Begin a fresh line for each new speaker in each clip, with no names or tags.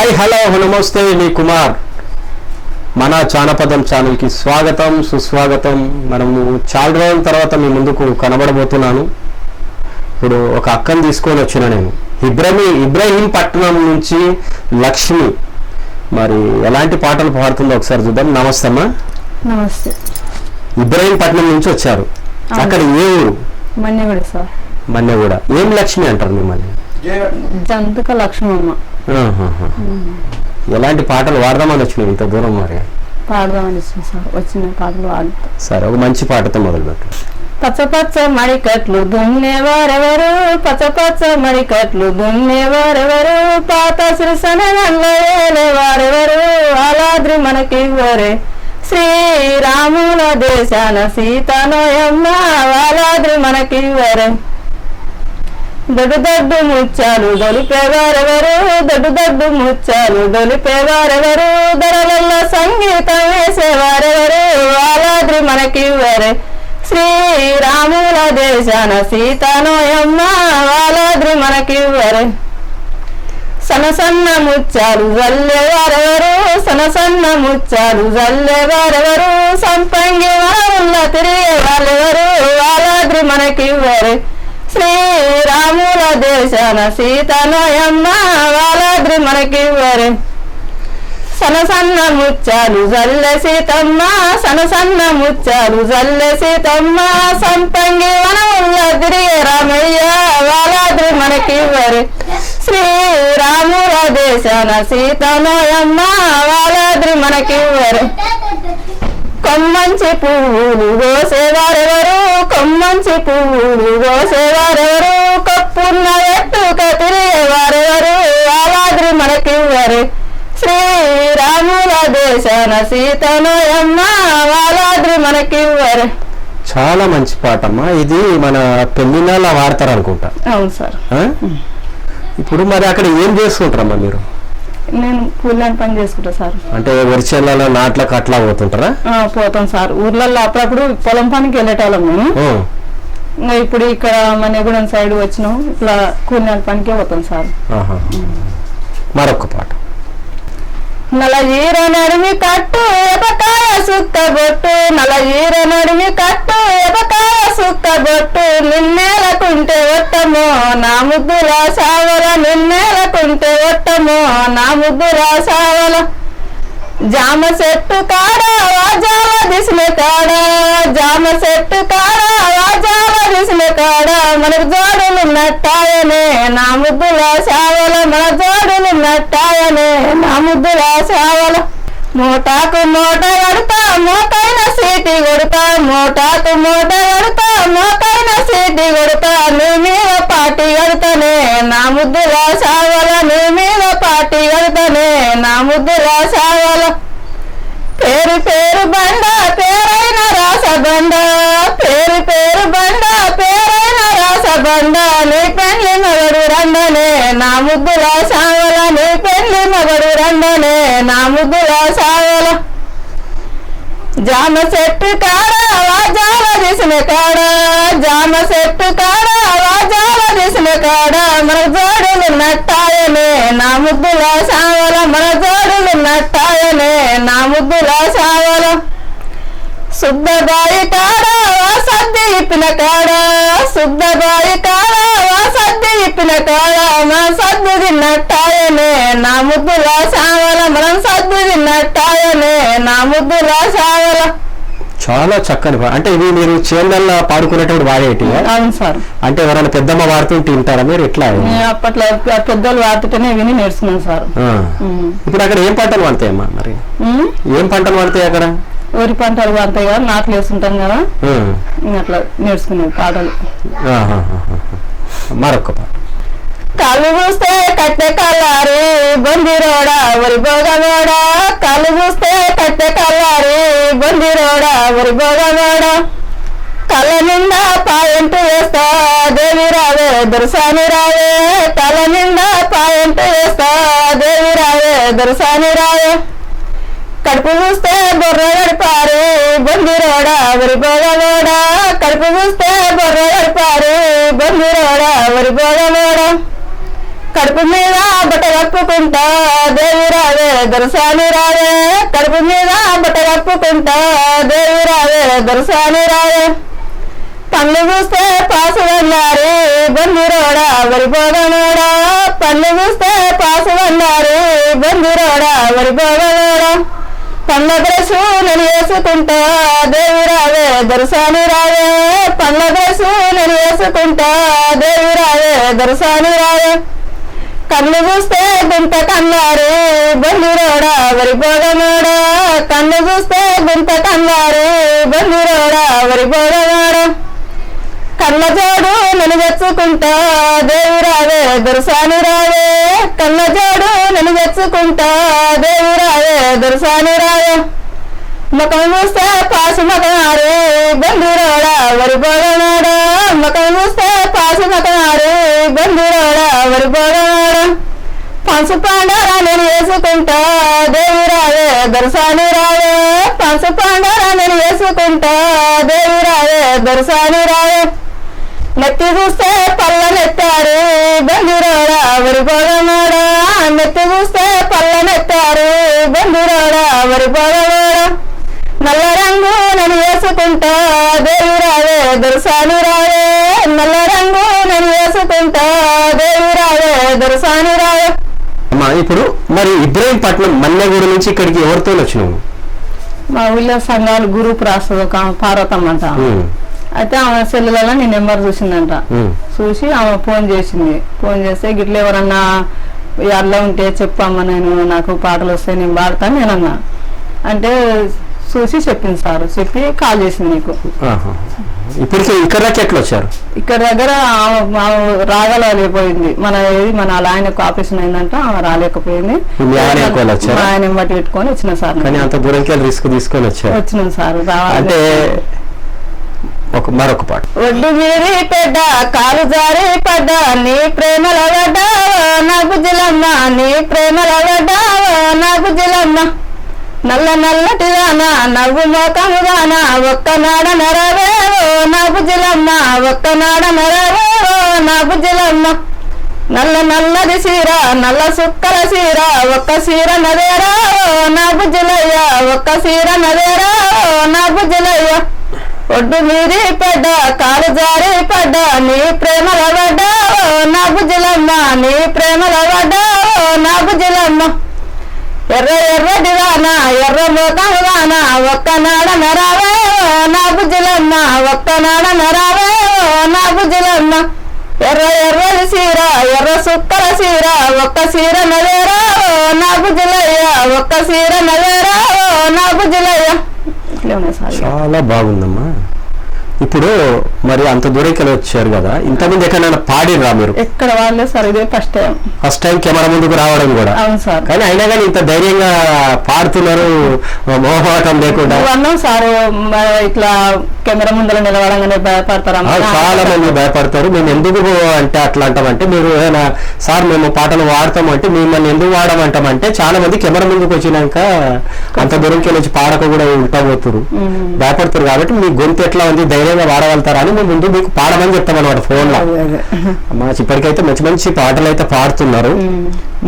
Hi hello నమస్తే మీ కుమార్ మన జానపదం ఛానల్కి స్వాగతం సుస్వాగతం. మనము చాలా రోజుల తర్వాత మీ ముందుకు కనబడబోతున్నాను. ఇప్పుడు ఒక అక్కని తీసుకొని వచ్చిన నేను ఇబ్రహీంపట్నం నుంచి లక్ష్మి. మరి ఎలాంటి పాటలు పాడుతుందో ఒకసారి చూద్దాం. నమస్తే అమ్మా.
నమస్తే.
ఇబ్రహీంపట్నం నుంచి వచ్చారు. అక్కడ ఏ ఊరు?
మన్నెగూడ సార్.
మన్నెగూడ. ఏం లక్ష్మి అంటారు మిమ్మల్ని?
జంతుక లక్ష్మమ్మ.
ఎలాంటి పాటలు వాడదామని వచ్చినాయి ఇంత దూరం? మరి
పాడదామని వచ్చింది సార్. వచ్చిన పాటలు వాడతా.
సరే, ఒక మంచి పాటతో మొదలుపెట్టు.
పచ్చ పచ్చ మడికట్లు దున్నేవారెవరు, పచ్చ పచ్చ మడికట్లు దున్నేవారెవరు, పాత వారెవరు, అలాద్రి మనకివ్వరే, శ్రీరాముల దేశాన సీతనోయమ్మ, అలాద్రి మనకివ్వరే. దొడ్డు దొడ్డు ముచ్చాలు దొలిపేవారెవరు, దొడ్డు దొడ్డు ముచ్చాలు దొలిపేవారెవరు, దొరలల్ల సంగీతం వేసేవారెవరు, అలాద్రి మనకివ్వరే, శ్రీరాముల దేశాన సీతనోయమ్మ, అలాద్రి మనకివ్వరే. సన్న సన్న ముచ్చాలు జల్లేవారెవరు, సన్న సన్న ముచ్చాలు జల్లేవారెవరు, సంపంగి వరముల్ల తిరిగే వాళ్ళెవరు, అలాద్రి మనకివ్వరే, శ్రీరాముల దేశాన సీతనోయమ్మ, అలాద్రి మనకివ్వరే. సన్న సన్న ముచ్చాలు జల్లె సీతమ్మ, సన్న సన్న ముచ్చాలు జల్లె సీతమ్మ, సంపంగి వనముల్ల తిరిగే రామయ్య, అలాద్రి మనకివ్వరే, శ్రీరాముల దేశాన సీతనోయమ్మ, అలాద్రి మనకివ్వరే. కొమ్మంచి పువ్వులు కోసేవారెవరు, కొమ్మంచి పువ్వులు కోసేవారెవరు, కప్పున్న ఎట్టుక తిరిగేవారెవరు, అలాద్రి మనకివ్వరే, శ్రీరాముల దేశాన సీతనోయమ్మ, అలాద్రి మనకివ్వరే.
చాలా మంచి పాట అమ్మా. ఇది మన పెళ్లినాళ్ళ వాడతారు అనుకుంటా.
అవును సార్.
ఇప్పుడు మరి అక్కడ ఏం చేసుకుంటారమ్మా మీరు?
నేను కూలిని పని చేసుకుంటా సార్.
అంటే వరిచేళ్ళలో నాట్లకు అట్లా పోతుంటారా?
పోతాం సార్. ఊర్లలో అప్పుడప్పుడు పొలం పనికి వెళ్ళేటోళ్ళం మేము. ఇంకా ఇప్పుడు ఇక్కడ మన్నెగూడెం సైడ్ వచ్చినాం, ఇట్లా కూలినాల పనికే పోతాం సార్.
మరొక పాట.
నలజీర నడిమి కట్టు ఎపకాయ సుక్క బొట్టు, నలజీర నడిమి కట్టు ఎపకాయ సుక్క బొట్టు, నిన్నేలకుంటే ఒట్టమో నా ముద్దుల సావల, నిన్నేలకుంటే ఒట్టమో నా ముద్దుల సావల. జామ చెట్టు కాడ వాజాల దిసిన కాడ, జామ చెట్టు కాడ వాజాల దిసిన కాడ, మనకు జోడులున్నట్టాయనే నా ముద్దుల సావల, మన జోడులున్నట్టాయనే నా ముద్దుల సావల. మోటాకు మూట కడతా మోకైన సీటి కొడతా, మోటాకు మూట కడతా మోకైన సీటి కొడతా, నీ మీద పాటి కడతానే నా ముద్దుల సావల, నీ మీద పాటి కడతానే నా ముద్దుల సావల. పేరు పేరు బండ పేరైన రాస బండ, పేరు పేరు బండ పేరైన రాస బండ, నీ పెళ్లి మగడు రండనే నా ముద్దుల సావల, నీ పెళ్లి మగడు రండనే నా ముద్దుల సావల. జామ చెట్టు కాడ వాజాల దిసిన కాడ, జామ చెట్టు కాడ వాజాల దిసిన కాడ, మన జోడులున్నట్టాయనే నా ముద్దుల సావల, మన జోడులున్నట్టాయనే నా ముద్దుల సావల. శుద్ధబాయి కాడ సద్ది ఇప్పిన కాడ, శుద్ధబాయి కాడ సద్ది ఇప్పిన కాడ, మన సద్దు తిన్నట్టాయనే నా ముద్దుల సావల, మనం సద్దు తిన్నట్టాయనే నా ముద్దుల సావల.
చాలా చక్కని పాట. అంటే ఇవి మీరు చేనులలో పాడుకునేటప్పుడు వాడేటి?
అవును సార్.
అంటే ఎవరైనా పెద్దమ్మ వాడుతుంటే వింటారా మీరు? ఎట్లా?
అప్పట్లో పెద్దలు వాడుతుంటేనే విని నేర్చుకున్నాను సార్.
ఇప్పుడు అక్కడ ఏం పంటలు పడతాయమ్మా? మరి ఏం పంటలు పడతాయి అక్కడ?
వరి పంటలు పడతాయి కదా, నాట్లు వేస్తుంటాం కదా, అట్లా నేర్చుకునేది పాటలు.
మరొక పాట.
కళ్ళు చూస్తే కట్టె కల్లారి బొందిరోడా వరి బోగమేడా, కళ్ళు చూస్తే కట్టె కల్లారి బొందిరోడా వరి బోగమేడా, కళ్ళ నిండా పాయంటు వేస్తా దేవి రావే దొరసాని రావే, కళ్ళ నిండా పాయంటు వేస్తా దేవి రావే దొరసాని రావే. కడుపు చూస్తే బొర్ర గడిపారు బొందిరోడా వరి బోగమేడా, కడుపు చూస్తే బొర్ర గడిపారు బొందిరోడా వరి బోగమేడా. కడుపు మీద బట్ట కప్పుకుంటా దేవి దొరసాని రావే కడుపు మీద బట్ట కప్పుకుంటా దేవి రావే దొరసాని రావే పళ్ళు చూస్తే పాసు వల్లారి బంధురోడా వరిపోగనోడా పళ్ళు చూస్తే పాసు వల్లారి బంధురోడా వరిపోగనోడా పండ్ల డ్రెస్సు నేను వేసుకుంటా దేవి రావే దొరసాని రావే పండ్ల డ్రెస్సు నేను వేసుకుంటా దేవి రావే దొరసాని రావే కళ్ళు చూస్తే గుంట కన్నారి బంధురోడా వరిపోగనోడా కళ్ళు చూస్తే గుంట కన్నారి బంధురోడా వరిపోగనోడా కళ్ళ జోడు నేను తెచ్చుకుంటా దేవి రావే దొరసాని రావే కళ్ళ జోడు నేను తెచ్చుకుంటా దేవి రావే దొరసాని రావే ముఖం చూస్తే పాసు మకనారే బంధురోడా వరిపోగనాడా ముఖం చూస్తే పాసు మకనారే బంధురోడా వరిపోగనాడా పంచు పాండారా నేను వేసుకుంటా దేవి రావే దొరసాని రావే పంచు పాండారా నేను వేసుకుంటా దేవి రావే దొరసాని రావే నెత్తి చూస్తే పళ్ళ నెత్తారు బంధురోడా వరిపోగనాడా నెత్తి చూస్తే పళ్ళ నెత్తారు బంధురోడా వరిపోగనాడా నల్ల రంగు నేను వేసుకుంటా దేవి రావే దొరసాని రావే నల్ల రంగు నేను వేసుకుంటా దేవి రావే దొరసాని రావే
అమ్మా ఇప్పుడు మరి ఇబ్రహీంపట్నం మల్లెగూడ నుంచి ఇక్కడికి ఎవరితో వచ్చినావు?
మా ఊళ్ళో సంఘాలు గ్రూప్ రాస్తుంది ఒక పార్వతమ్మ అంట అయితే ఆమె సెల్లులలో నీ నెంబర్ చూసిందంట చూసి ఆమె ఫోన్ చేసింది ఫోన్ చేస్తే గిట్ల ఎవరన్నా అట్లా ఉంటే చెప్పమ్మా నేను నాకు పాటలు వస్తాయి నేను పాడతాను నేనన్నా అంటే చూసి చెప్పింది సార్ చెప్పి కాల్ చేసింది నీకు
ఇప్పటికే ఇక్కడ ఎట్లా వచ్చారు?
ఇక్కడ దగ్గర రాగలేకపోయింది మన ఆయనకు ఆపరేషన్ అయిందంట ఆమె రాలేకపోయింది ఆయన బట్టి పెట్టుకొని వచ్చిన సార్
అంత దూరంకి రిస్క్ తీసుకొని వచ్చారు
వచ్చినాం సార్
అంటే మరొక పాట
ఒడ్డు మీరి పెద్ద కాలు జారి పడ్డా నీ ప్రేమల పడ్డావో నా బుజ్జిలమ్మ నీ ప్రేమల పడ్డావో నా బుజ్జిలమ్మ నల్ల నల్లటిదానా నవ్వు మోకముదానా ఒక్కనాడ నరవేవో నా బుజ్జిలమ్మ ఒక్కనాడ నరవేవో నా బుజ్జిలమ్మ నల్ల నల్లది సీర నల్ల సుక్కల సీర ఒక్క సీర నదేరావో నా బుజ్జిలయ్య ఒక్క సీర నదేరావో నా బుజ్జిలయ్య ఒడ్డు మీరి పడ్డ కాలు జారి పడ్డ నీ ప్రేమల పడ్డావో నా బుజ్జిలమ్మ నీ ప్రేమల పడ్డావో నా బుజ్జిలమ్మ ఎర్ర ఎర్రటిదానా ఎర్ర మోకముదానా ఒక్కనాడ నరావో నా బుజ్జిలమ్మ ఒక్కనాడ నరావో నా బుజ్జిలమ్మ ఎర్ర ఎర్రది సీర ఎర్ర సుక్కల సీర ఒక్క సీర నదేరావో నా బుజ్జిలయ్య ఒక్క సీర నదేరావో నా బుజ్జిలయ్య.
చాలా బాగుందమ్మా. ఇప్పుడు మరి అంత దూరంకి వచ్చారు కదా, ఇంతకుముందు ఎక్కడైనా పాడిరా మీరు?
ఎక్కడ వాళ్ళే సార్, ఇదే ఫస్ట్ టైం
కెమెరా ముందుకు రావడం కూడా.
అవును సార్.
కానీ అయినా కానీ ఇంత ధైర్యంగా పాడుతున్నారు, మోహమాటం లేకుండా.
అన్నాం సార్, ఇట్లా కెమెరా ముందర నిలవడంగానే భయపడతారు,
చాలా మంది భయపడతారు. మేము ఎందుకు అంటే అట్లా అంటామంటే, మీరు ఏమైనా సార్ మేము పాటలు వాడతామంటే మిమ్మల్ని ఎందుకు వాడమంటామంటే, చాలా మంది కెమెరా ముందుకు వచ్చినాక అంత దూరంకి వచ్చి పాడక కూడా ఉంటాబోతున్నారు, భయపడతారు. కాబట్టి మీ గొంతు ఎట్లా ఉంది, ధైర్యంగా వాడగలుగుతారా అని మేము ముందు మీకు పాడమని చెప్తామన్నమాట ఫోన్ లో. మా ఇప్పటికైతే మంచి మంచి పాటలు అయితే పాడుతున్నారు.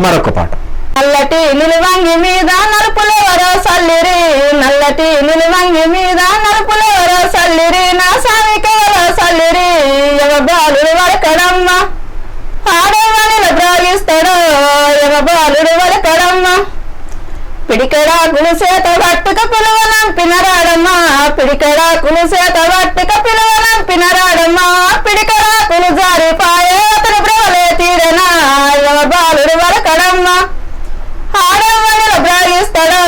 మరొక పాట.
నల్లటి నిలువంగి మీద నలుపులెవరో సల్లిరి, నల్లటి నిలువంగి మీద నలుపులెవరో సల్లిరి, నా సామికెవరో సల్లిరి, బాలుడు వరకడమ్మ ఆడేవాణిలో ద్రాగిస్తాడో బాలుడు వరకడమ్మ, పిడికెడాకులు చేత పట్టుక పిలువనంపినరాడమ్మా, పిడికెడాకులు చేత పట్టుక పిలువనంపినరాడమ్మా, పిడికెడాకులు జారిపాయే అతని బ్రవలే తీరనా, బాలుడు వరకడమ్మ ఆడవాణిలో బ్రాగిస్తాడో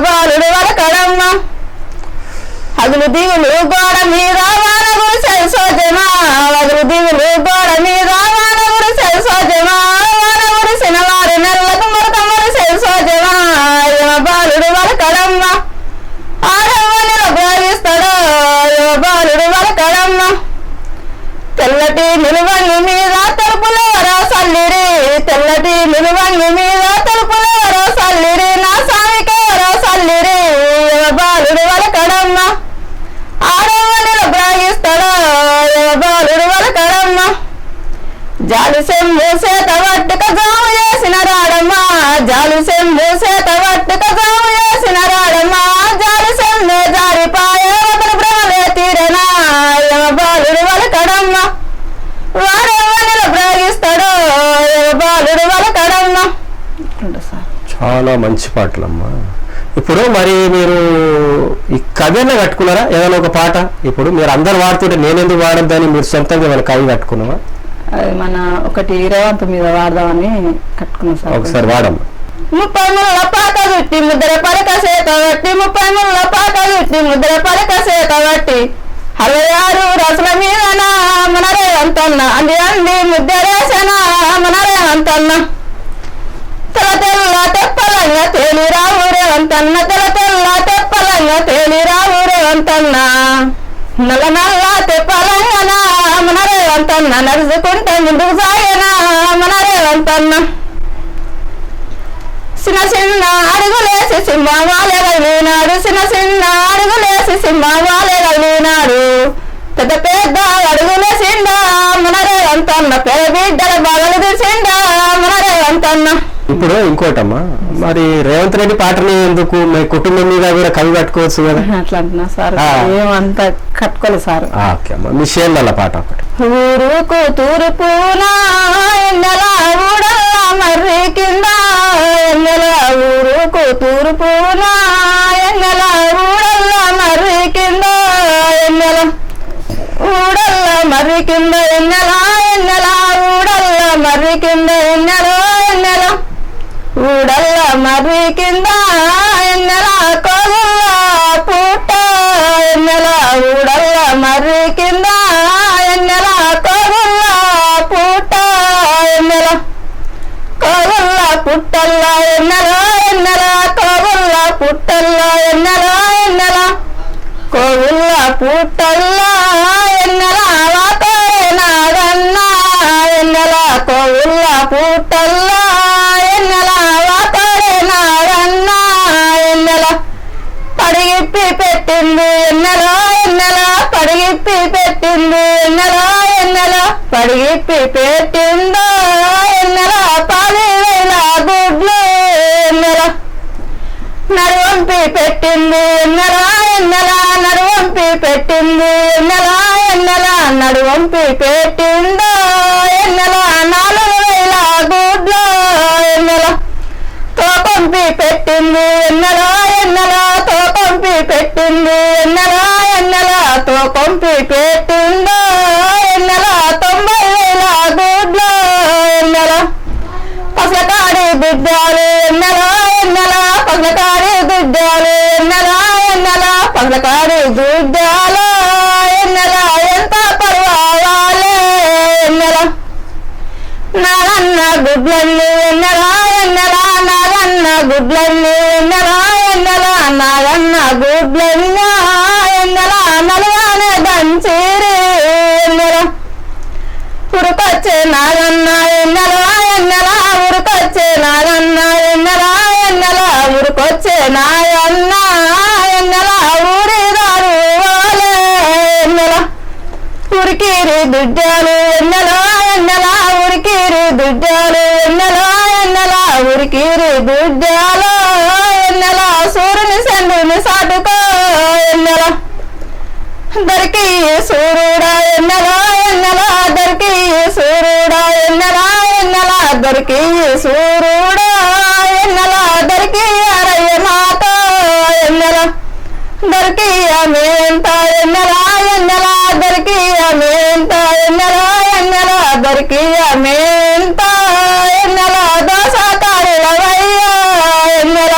బాలుడు వరకడమ్మ, అగులు దిగులు గోడ మీద వాన గురిసే సోజమా, అగులు దిగులు గోడ మీద వాన గురిసే సోజమా, వాన గురిసిన వారి నెలకు మురత మురిసే సోజమా, బాలుడు వరకడమ్మ ఆడవాణిలో బ్రాగిస్తాడో బాలుడు వరకడమ్మ, తెల్లటి నిలువంగి మీద తలుపులెవరో సల్లిరి, తెల్లటి నిలువంగి మీద తలుపులెవరో సల్లిరి, నా సామికెవరో సల్లిరి, బాలుడు వరకడమ్మ ఆడవాణిలో బ్రాగిస్తాడో బాలుడు వరకడమ్మ, జాలి సెమ్ము చేత పట్టుక జాము చేసిన రాడమ్మ, జాలి సెమ్ము చేత పట్టుక జాము చేసిన రాడమ్మా జాలి సెమ్మె జారిపాయ అతను భ్రమలే తీరనా యమ బాలుడు వలకడమ్మ వాడెవరిని ప్రాగిస్తాడో యమ బాలుడు వలకడమ్మ.
చాలా మంచి పాటలమ్మా. ఇప్పుడు మరి మీరు ఈ కవిన కట్టుకున్నారా ఏదైనా ఒక పాట? ఇప్పుడు మీరు అందరు వాడుతుంటే నేనెందుకు వాడద్దని మీరు సొంతంగా ఏమైనా కవి కట్టుకున్నావా?
అది మన ఒకటి రేవంత్ మీద వాడదామని కట్టుకున్నాం సార్.
ఒకసారి వాడమ్మా.
30 ముళ్ళ పాక చుట్టి ముద్ర పలక సేత బట్టి 30 ముళ్ళ పాక చుట్టి ముద్ర పలక సేత బట్టి 66 రసుల మీదనా మన రేవంతన్న అంది అంది ముద్దరేసన మన రేవంతన్న తెల తెల్ల తెప్పలంగా తేలిరావు రేవంతన్న తెల తెల్ల తెప్పలంగా తేలిరావు రేవంతన్న నల్ల నల్ల తెప్పలంగనా మన రేవంతన్న నడుచుకుంటే ముందుకు సాయనా మన రేవంతన్న చిన్న చిన్న అడుగులేసి సింహవాలే కలిగినాడు చిన్న చిన్న అడుగులేసి సింహవాలే కలిగినాడు పెద్ద పెద్ద అడుగులేసిండా మన రేవంతన్న పెద్ద బిడ్డల బాగలు తీసిండా మన రేవంతన్న.
ఇప్పుడు ఇంకోటమ్మా, మరి రేవంత్ రెడ్డి పాటని ఎందుకు మీ కుటుంబం మీద కూడా కవి కట్టుకోవచ్చు కదా?
అట్లా అంటున్నా సార్, ఏమంతా కట్టుకోలేదు సార్.
ఓకే అమ్మా, మీ షేర్ల పాట ఒకటి.
ఊరుకు తూర్పునా ఎన్నెల ఊడల్లా మర్రి కింద ఎన్నెల ఊరుకు తూర్పునా ఎన్నెల ఊడల్లా మర్రి కింద ఎన్నెల ఊడల్లా మర్రి కింద ఎన్నెల ఎన్నెల ఊడల్లా మర్రి కింద ఎన్నెల ఎన్నెల ఊడల్లా మర్రి కింద ఎన్నెల కోగుల్లా పుట్ట ఎన్నెల ఊడల్లా మర్రి కింద ఎన్నెల కోగుల్లా పుట్ట ఎన్నెల కోగుల్లా పుట్టల్లా ఎన్నెల ఎన్నెల కోగుల్లా పుట్టల్లా ఎన్నెల ఎన్నెల కోగుల్లా పుట్టల్లా ఎన్నెల వాకోరే నాగన్న ఎన్నెల కోగుల్లా పుట్టల్లా ఎన్నెల వాకోరే నాగన్న ఎన్నెల పడిగిప్పి పెట్టింది ఎన్నెల ఎన్నెల పడిగిప్పి పెట్టింది ఎన్నెల ఎన్నెల పడిగిప్పి పెట్టిందో ఎన్నెల 10,000 గుడ్లు ఎన్నెల నడువంపి పెట్టింది ఎన్నెల ఎన్నెల నడువంపి పెట్టింది ఎన్నెల ఎన్నెల నడువంపి పెట్టిందో ఎన్నెల 4,000 గుడ్లు ఎన్నెల తోకంపి పెట్టింది ఎన్నెల ఎన్నెల తోకంపి పెట్టింది ఎన్నెల ఎన్నెల తోకంపి పెట్టిందో ఎన్నెల 90,000 గుడ్లు ఎన్నెల పసకాడి బిడ్డలు ఎన్నెల ఎన్నెల పసకాడి బిడ్డలు ఎన్నెల ఎన్నెల పసకాడి బిడ్డలు ఎన్నెల ఎంత పర్వాలే ఎన్నెల నాగన్న గుడ్లన్నీ ఎన్నెల ఎన్నెల నాగన్న గుడ్లన్నీ ఎన్నెల ఎన్నెల నాగన్న గుడ్లన్నీ ఎన్నెల నలుగానే దంచిరి ఎన్నెల ఉరుకొచ్చే నాగన్న ఎన్నెల ఎన్నెల ఉరుకొచ్చే నాగన్న ఎన్నెల ఎన్నెల ఉరుకొచ్చే నాగన్న ఎన్నెల ఊరిదారు వాలే ఎన్నెల ఉరికిరి బిడ్డలు ఎన్నెల ఎన్నెల ఉరికిరి బిడ్డలు ఎన్నెల ఎన్నెల ఉరికిరి బిడ్డలు ఎన్నెల సూర్యుని చంద్రుని సాటుకో ఎన్నెల దరికి సూర్యుడా ఎన్నెల ఎన్నెల దరికి సూర్యుడా ఎన్నెల ఎన్నెల దరికి సూర్యుడా ఎన్నెల దరికి అరయ్య మాత ఎన్నెల దరికి అమేంత ఎన్నెల ఎన్నెల దరికి అమేంత ఎన్నెల ఎన్నెల దరికి అమేంత ఎన్నెల దోసకారుల వయ్య ఎన్నెల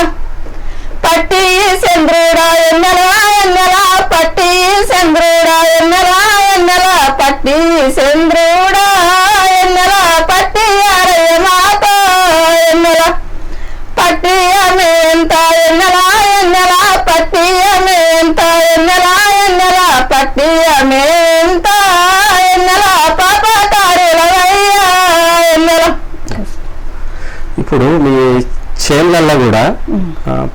పట్టి చంద్రుడా ఎన్నెల ఎన్నెల పట్టి చంద్రుడా ఎన్నెల ఎన్నెల పట్టి చంద్రుడా ఎన్నెల పట్టి అరయ్య మాత ఎన్నెల పట్టి అమేంత ఎన్నెల ఎన్నెల పట్టి అమేంత ఎన్నెల ఎన్నెల పట్టి అమేంత ఎన్నెల పాపకారుల వయ్య ఎన్నెల.
ఇప్పుడు మీ చేన్లల్లో కూడా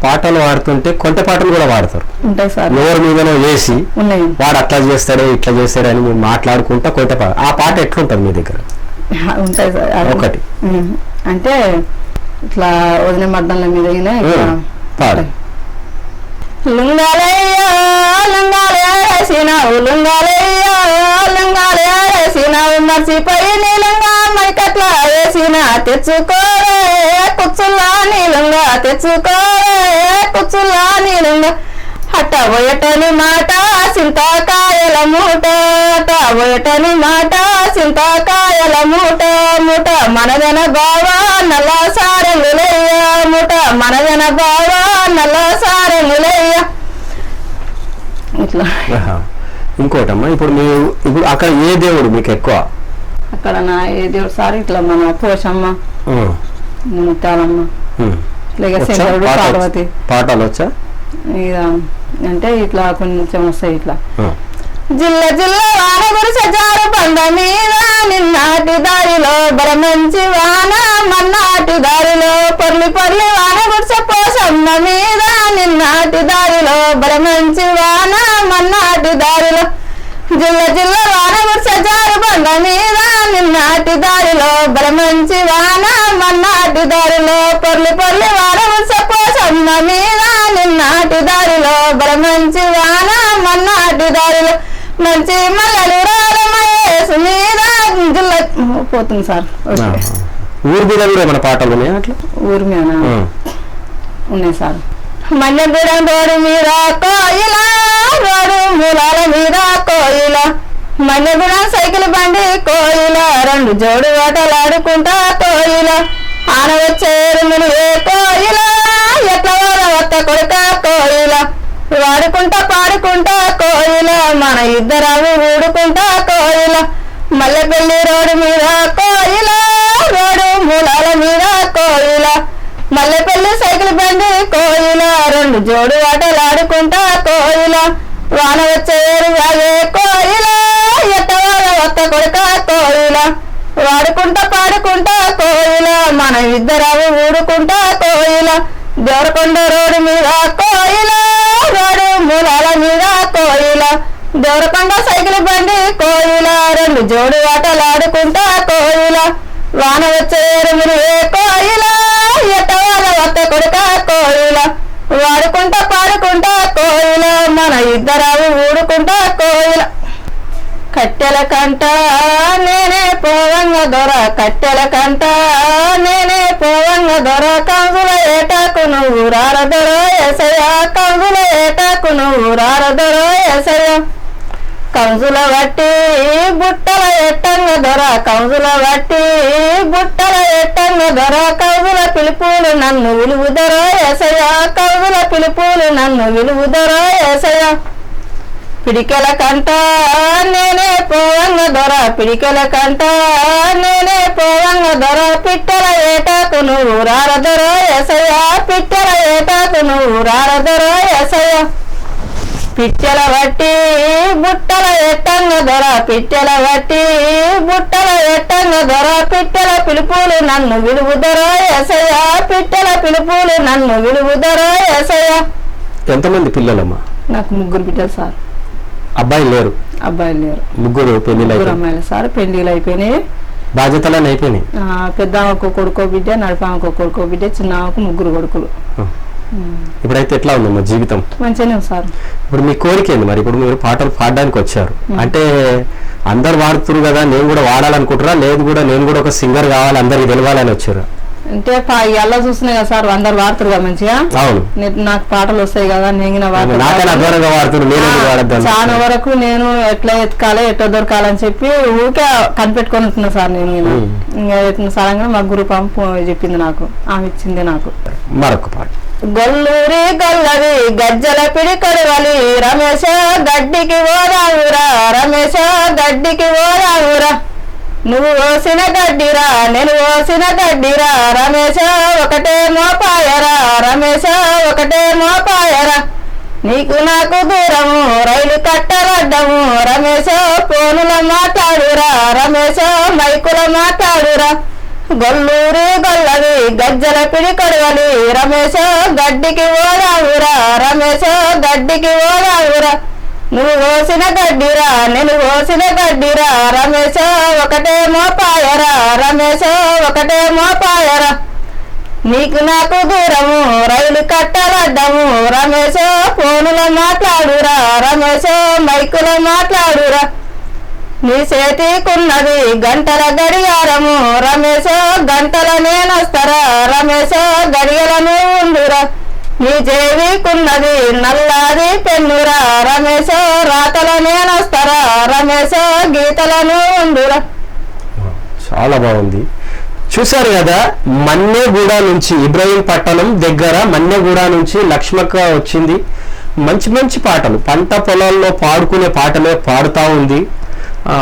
పాటలు వాడుతుంటే కొంట పాటలు కూడా వాడతారు.
ఉంటాయి సార్,
ఎవరి మీదనో వేసి
ఉన్నాయి.
వాడు అట్లా చేస్తాడే ఇట్లా చేస్తాడే అని మీరు మాట్లాడుకుంటా కొంట పాట, ఆ పాట ఎట్లుంటుంది మీ దగ్గర?
ఉంటాయి సార్.
ఒకటి
అంటే ఇట్లా వదిన మడ్డల మీద
పాడు.
లుంగాలయ్యో లుంగాలేసినావు లుంగాలయ్యో లుంగాలేసినావు మర్చిపోయి నీలంగా మైకట్ల వేసిన తెచ్చుకోరే కుచ్చుల్లా నీలంగా తెచ్చుకోరే కుచ్చుల్లా నీలంగా అట్ట పోయటని మాట చింతకాయల మూట అట్ట పోయటని మాట చింతకాయల మూట మూట మనదన బావా నల్ల సారెంగులయ్య మూట మనదన బావా నల్ల సారెంగులయ్య ఇట్లా.
ఇంకోటమ్మా, ఇప్పుడు అక్కడ ఏ దేవుడు మీకు ఎక్కువ?
అక్కడ నా ఏ దేవుడు సార్ ఇట్లా మన పోషమ్మ ముత్తాలమ్మ శంకరుడు పార్వతి
పాటలు వచ్చా
ఇక అంటే ఇట్లా కొంచెం వస్తాయి ఇట్లా. జిల్ల జిల్ల వాన గురిసె జారు బండ మీద నిన్నాటి దారిలో బరమంచి వాన మన్నాటి దారిలో పొర్లి పొర్లి వాన గురిసె పోసమ్మ మీద నిన్నాటి దారిలో బరమంచి వాన మన్నాటి దారిలో జిల్ల జిల్ల వాన గురిసె జారు బండ మీద నిన్నాటి దారిలో బరమంచి వాన మన్నాటి దారిలో పొర్లి పొర్లి వాన గురిసె పోసమ్మ మీద నిన్నాటి దారిలో బరమంచి వాన మన్నాటి దారిలో మంచి మల్లెలు రాలమయేసు మీద జిల్ల పోతుంది సార్.
ఊరి మీద కూడా ఏమైనా పాటలు ఉన్నాయా అట్లా?
ఊరి మీద ఉన్నాయి సార్. మల్లెగూడెం రోడ్డు మీద కోయిల రోడ్డు మూలాల మీద కోయిల మల్లెగూడెం సైకిల్ బండి కోయిల రెండు జోడు ఆటలాడుకుంటా కోయిల ఆన వచ్చేరు ఏ కోయిల ఎట్ల వత్త కొడుక కోయిల వాడుకుంటా పాడుకుంటా కోయిల మన ఇద్దరావు ఊడుకుంటా కోయిల మల్లెపల్లి రోడ్డు మీద కోయిల రోడ్డు మూలాల మీద కోయిల మల్లెపల్లి సైకిల్ బండి కోయిల రెండు జోడు ఆటలాడుకుంటా కోయిల వాన వచ్చేరు వాగే కోయిల ఎట్టవాల ఒక్క కొడుక కోయిల వాడుకుంటా పాడుకుంటా కోయిల మన ఇద్దరావు ఊడుకుంటా కోయిల దేవరకొండ రోడ్డు మీద కోయిల రోడ్డు మూలాల మీద కోయిల దేవరకొండ సైకిల్ బండి కోయిల రెండు జోడు ఆటలాడుకుంటా కోయిల వాన వచ్చేరు ఏ కోయిల ఎట్టవాల ఒక్క కొడుక కోయిల వాడుకుంటా పాడుకుంటా కోయిల మన ఇద్దరావు ఊడుకుంటా కోయిల కట్టెల కంట నేనే పోవంగ దొర కట్టెల కంట నేనే పోవంగ దొర కంగుల ఏటాకు నువ్వు రారదొర ఎసయ కంగుల ఏటాకు నువ్వు రారదొర ఎసయ కంజుల వట్టి బుట్టల ఎట్టంగ దొర కంజుల వట్టి బుట్టల ఎట్టంగ దొర కవుల పిలుపులు నన్ను విలువుదొర ఎసయ కవుల పిలుపులు నన్ను విలువుదొర ఎసయ పిడికెల కంట నేనే పోవంగ దొర పిడికెల కంట నేనే పోవంగ దొర పిట్టల ఏటాకు నువ్వు రారదొర ఎసయ పిట్టల ఏటాకు నువ్వు రారదొర ఎసయ పిట్టెల వట్టి బుట్టల ఎట్టంగ దొర పిట్టెల వట్టి బుట్టల ఎట్టంగ దొర పిట్టెల పిలుపులు నన్ను విలువుదొర ఎసయ పిట్టెల పిలుపులు నన్ను విలువుదొర ఎసయ.
ఎంతమంది పిల్లలమ్మా?
నాకు ముగ్గురు బిడ్డలు సార్.
అబ్బాయిలు లేరు?
అబ్బాయిలు లేరు.
ముగ్గురు పెళ్లిళ్ళు?
అమ్మాయిలు సార్. పెళ్లిళ్ళు అయిపోయినాయి,
బాధ్యతలన్నీ అయిపోయినాయి.
పెద్ద ఆమెకు కొడుకో బిడ్డ, నడిపామకు కొడుకో బిడ్డ, చిన్న ఆమెకు ముగ్గురు కొడుకులు.
ఇప్పుడైతే ఎట్లా ఉందమ్మా జీవితం?
మంచిగానే సార్.
ఇప్పుడు మీ కోరిక ఏంది మరి? ఇప్పుడు మీరు పాటలు పాడడానికి వచ్చారు అంటే అందరు వాడుతున్నారు కదా, నేను కూడా వాడాలనుకుంటారా? లేదు కూడా నేను కూడా ఒక సింగర్ కావాలి, అందరికి తెలవాలని వచ్చారు
అంటే ఎలా చూస్తున్నాయి కదా సార్, అందరు వాడుతారు కదా మంచిగా.
అవును,
నాకు పాటలు వస్తాయి కదా, నేను చాలా వరకు నేను ఎట్లా ఎత్తుకాలి ఎట్లా దొరకాలని చెప్పి ఊరికే కనిపెట్టుకొని ఉంటున్నా సార్. నేను ఇంకా సరంగా మా గురు పంపు చెప్పింది నాకు, ఆమె ఇచ్చింది నాకు.
మరొక పాట.
గొల్లూరి గొల్లవి గజ్జల పిడికడవలి రమేశ గడ్డికి ఓరావురా రమేశ గడ్డికి ఓరావురా నువ్వు ఓసిన గడ్డిరా నేను ఓసిన గడ్డిరా రమేశ ఒకటే మోపాయరా రమేశ ఒకటే మోపాయరా నీకు నాకు దూరము రైలు కట్టరడ్డము రమేశ ఫోనుల మాట్లాడురా రమేశ మైకుల మాట్లాడురా గొల్లూరి గొల్లవి గజ్జల పిడికడవలి రమేశ గడ్డికి ఓరావురా రమేశ గడ్డికి ఓరావురా నువ్వు ఓసిన గడ్డిరా నేను ఓసిన గడ్డిరా రమేశ ఒకటే మోపాయరా రమేశ ఒకటే మోపాయరా నీకు నాకు దూరము రైలు కట్టలడ్డము రమేశో ఫోనులో మాట్లాడురా రమేశో మైకులో మాట్లాడురా నీ చేతికున్నది గంటల గడియారము రమేశో గంటల నేనొస్తరా రమేశో గడియలను ఉండురా నీ చేతికున్నది నల్లాది పెన్నురా రమేశో రాతల నేనొస్తరా రమేశో గీతలను ఉండురా.
చాలా బాగుంది. చూశారు కదా, మన్నెగూడ నుంచి ఇబ్రహీంపట్నం దగ్గర మన్నెగూడ నుంచి లక్ష్మక్క వచ్చింది. మంచి మంచి పాటలు, పంట పొలాల్లో పాడుకునే పాటలే పాడుతూ ఉంది.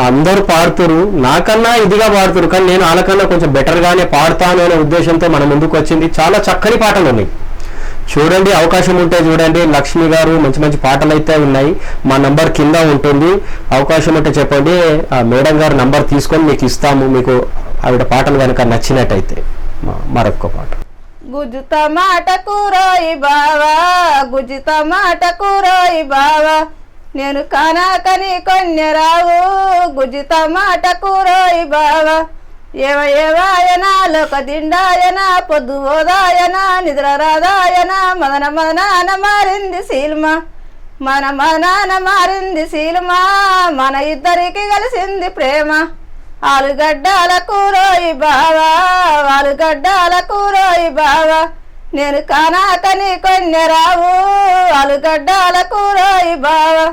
అందరూ పాడుతురు, నాకన్నా ఇదిగా పాడుతురు, కానీ నేను వాళ్ళకన్నా కొంచెం బెటర్గానే పాడుతాను అనే ఉద్దేశంతో మన ముందుకు వచ్చింది. చాలా చక్కని పాటలు ఉన్నాయి. చూడండి, అవకాశం ఉంటే చూడండి. లక్ష్మి గారు మంచి మంచి పాటలు అయితే ఉన్నాయి. మా నంబర్ కింద ఉంటుంది, అవకాశం ఉంటే చెప్పండి. మేడం గారు నంబర్ తీసుకొని మీకు ఇస్తాము. మీకు ఆవిడ పాటలు కనుక నచ్చినట్టయితే. మరొక్క పాట.
గుజ్జు టమాట కూరోయి బావా గుజ్జు టమాట కూరోయి బావా నేను కానాకని కొన్నెరావు గుజ్జు టమాట కూరోయి బావా ఏవయేవాయనా లోక దిండాయనా పొద్దు ఓదాయనా నిద్ర రాదాయనా మదన మదనాన మారింది సీల్మా మన మదనాన మారింది సీల్మా మన ఇద్దరికి కలిసింది ప్రేమ ఆలుగడ్డాల కూరోయి బావా ఆలుగడ్డాల కూరోయి బావా నేను కానాకని కొన్నెరావు ఆలుగడ్డాల కూరోయి బావా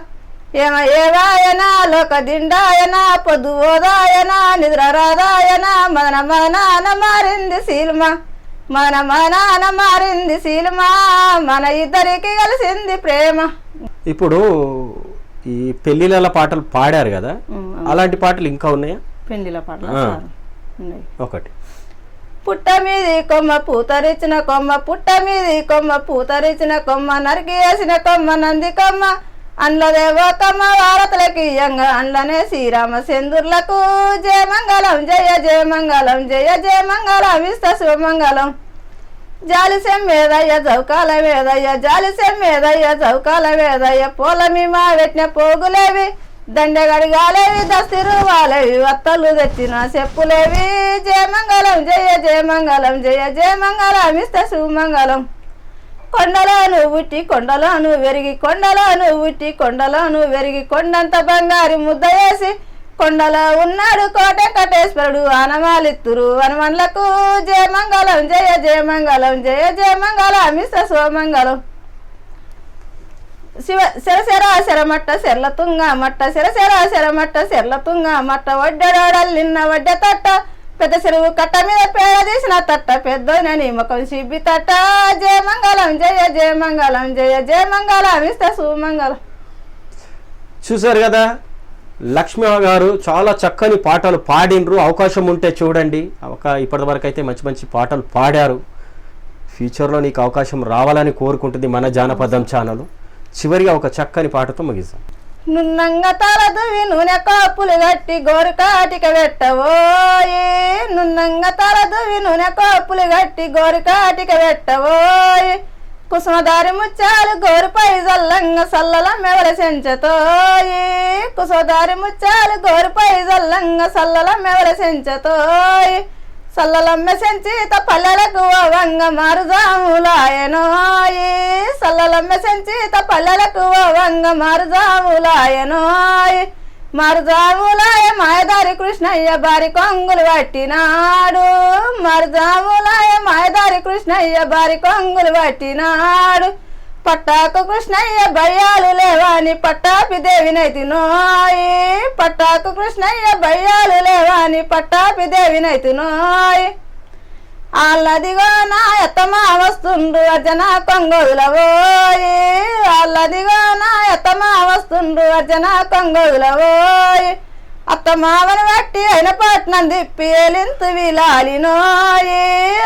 ఏవయేవాయనా లోక దిండాయనా పొద్దు ఓదాయనా నిద్ర రాదాయనా మదన మదనాన మారింది సీల్మా మన మదనాన మారింది సీల్మా మన ఇద్దరికి కలిసింది ప్రేమ.
ఇప్పుడు ఈ పెళ్లిళ్ళ పాటలు పాడారు కదా, అలాంటి పాటలు ఇంకా ఉన్నాయా?
పెళ్లిల పాటలు
ఒకటి.
పుట్ట మీది కొమ్మ పూతరిచిన కొమ్మ పుట్ట మీది కొమ్మ పూతరిచిన కొమ్మ నరికి వేసిన కొమ్మ నంది కొమ్మ అండ్లదేవో కమ్మ వారతులకి ఇయ్యంగా అండ్లనే శ్రీరామ సెందుర్లకు జయమంగళం జయ జయమంగళం జయ జయమంగళం ఇస్త శుభమంగళం జాలిసెం వేదయ్య చౌకాల వేదయ్య జాలిసెం వేదయ్య చౌకాల వేదయ్య పోలమి మా పెట్టిన పోగులేవి దండగడిగాలేవి దస్తిరు వాలేవి వత్తలు తెచ్చిన చెప్పులేవి జయమంగళం జయ జయమంగళం జయ జయమంగళం ఇస్త శుభమంగళం కొండలోను ఉట్టి కొండలోను వెరిగి కొండలోను ఉట్టి కొండలోను వెరిగి కొండంత బంగారి ముద్ద వేసి కొండలో ఉన్నాడు కోటె కటేశ్వరుడు ఆనమాలిత్తురు హనుమన్లకు జయమంగళం జయ జయమంగళం జయ జయమంగళం ఇస్త శుభమంగళం శివ శరశర శరమట్ట శర్ల తుంగ మట్ట శరశర శరమట్ట శర్ల తుంగ మట్ట వడ్డెడోడల్లిన్న వడ్డె తట్ట పెద్ద చెరువు కట్ట మీద పేడ తీసిన తట్ట పెద్దోనని ముఖం సిబ్బి తట్ట జయమంగళం జయ జయమంగళం జయ జయమంగళం ఇస్త సుమంగళం.
చూసారు కదా, లక్ష్మి గారు చాలా చక్కని పాటలు పాడినరు. అవకాశం ఉంటే చూడండి. ఇప్పటి వరకు అయితే మంచి మంచి పాటలు పాడారు. ఫ్యూచర్లో నీకు అవకాశం రావాలని కోరుకుంటుంది మన జానపదం ఛానల్. చివరిగా ఒక చక్కని పాటతో ముగిస్తాం.
నున్నంగ తలదువి నూనె కాపులు గట్టి గోరుకాటిక పెట్టవోయి నున్నంగ తలదువి నూనె కాపులు గట్టి గోరుకాటిక పెట్టవోయి కుసుమదారి ముచ్చాలు గోరుపై జల్లంగ సల్లల మెవల సెంచతోయి కుసుమదారి ముచ్చాలు గోరుపై జల్లంగ సల్లల మెవల సెంచతోయి సల్లలమ్మ సెంచిత పల్లెలకు వంగ మారుజాములాయనోయి సల్లలమ్మ సెంచిత పల్లెలకు వంగ మారుజాములాయనోయి మారుజాములాయ మాయదారి కృష్ణయ్య బారి కొంగులు పట్టినాడు మారుజాములాయ మాయదారి కృష్ణయ్య బారి కొంగులు పట్టినాడు పట్టాకు కృష్ణయ్య బయ్యాలు లేవాని పట్టాపి దేవినైతినోయి పట్టాకు కృష్ణయ్య బయ్యాలు లేవాని పట్టాపి దేవినైతినోయి అల్లదిగో నా ఎత్తమా వస్తుండ్రు అర్జన కొంగోదులవోయి అల్లదిగో నా ఎత్తమా వస్తుండ్రు అర్జన కొంగోదులవోయి అత్తమావని బట్టి అయిన పట్నం తిప్పి ఎలింతు విలాలినోయి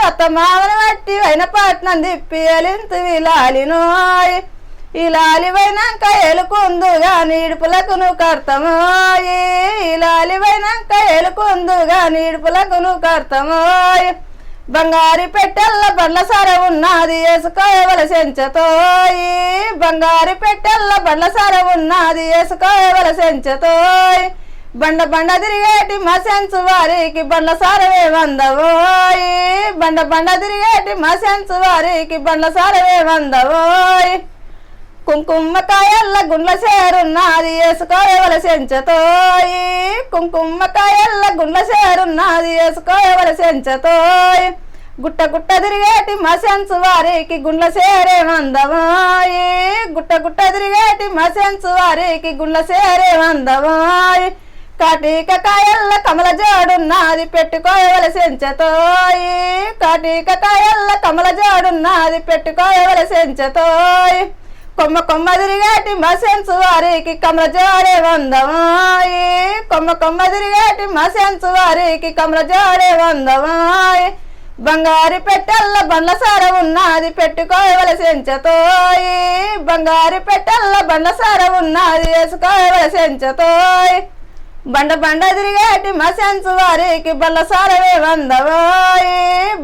అత్తమావని బట్టి అయిన పట్నం తిప్పి ఎలింతు విలాలినోయి ఇలాలి పోయినాక ఎలుకుందుగా నీడుపులకు నువ్వు కర్తమోయి ఇలాలి పోయినాక ఎలుకుందుగా నీడుపులకు నువ్వు కర్తమోయి బంగారి పెట్టెల్ల బండ్ల సర ఉన్నది వేసుకోవల సెంచతోయి బంగారి పెట్టెల్ల బండ్ల సర ఉన్నది వేసుకోవల సెంచతోయి బండ బండ తిరిగేటి మసెన్సు వారికి బండ్ల సారవే వందవోయ్ బండ బండ తిరిగేటి మసెన్సు వారికి బండ్ల సారవే వందవోయ్ కుంకుమకాయల్ల గుండ్ల చేరున్నది వేసుకోవల సెంచతోయ్ కుంకుమకాయల్ల గుండ్ల చేరున్నది వేసుకోవల సెంచతోయ్ గుట్ట గుట్ట తిరిగేటి మసెన్సు వారికి గుండ్ల సేరే వందవాయి గుట్ట గుట్ట తిరిగేటి మసెన్సు వారికి గుండ్ల సేరే వందవాయి కాటిక కాయల్ల కమల జోడున్నది పెట్టుకోవల సెంచతోయ్ కాటిక కాయల్ల కమల జోడున్నది పెట్టుకోవల సెంచతోయ్ కొమ్మ కొమ్మ తిరిగేటి మసెన్సు వారికి కమల జోడే వందవాయి కొమ్మ కొమ్మ తిరిగేటి మసెన్సు వారికి కమల జోడే వందవాయి బంగారు పెట్టెల్ల బండ్ల సార ఉన్నది పెట్టుకోవల సెంచతోయ్ బంగారు పెట్టెల్ల బండ్ల సార ఉన్నది వేసుకోవల సెంచతోయ్ బండ బండ తిరిగేటి మసెన్సు వారికి బండ్ల సారవే వందవోయ్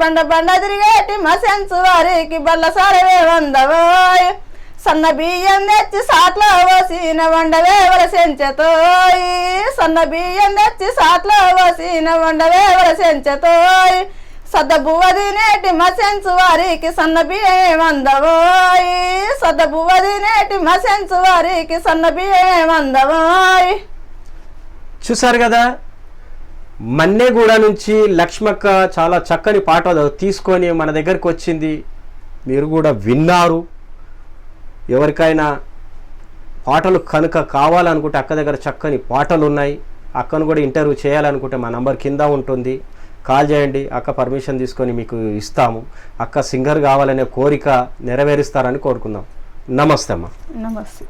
బండ బండ తిరిగేటి మసెన్సు వారికి బండ్ల సారవే వందవోయ్ సన్న బియ్యం తెచ్చి సాట్లో పోసిన వండవేవల సెంచతోయ్ సన్న బియ్యం తెచ్చి సాట్లో పోసిన వండవేవల సెంచతోయ్ సద్ద బువ్వ తినేటి మసెన్సు వారికి సన్న బియ్యమే వందవోయ్ సద్ద బువ్వ తినేటి మసెన్సు వారికి సన్న బియ్యమే వందవోయ్.
చూసారు కదా, మన్నెగూడ నుంచి లక్ష్మక్క చాలా చక్కని పాట తీసుకొని మన దగ్గరికి వచ్చింది. మీరు కూడా విన్నారు. ఎవరికైనా పాటలు కనుక కావాలనుకుంటే అక్క దగ్గర చక్కని పాటలు ఉన్నాయి. అక్కను కూడా ఇంటర్వ్యూ చేయాలనుకుంటే మా నంబర్ కింద ఉంటుంది, కాల్ చేయండి. అక్క పర్మిషన్ తీసుకొని మీకు ఇస్తాము. అక్క సింగర్ కావాలనే కోరిక నెరవేరుస్తారని కోరుకుందాం. నమస్తే అమ్మ.
నమస్తే.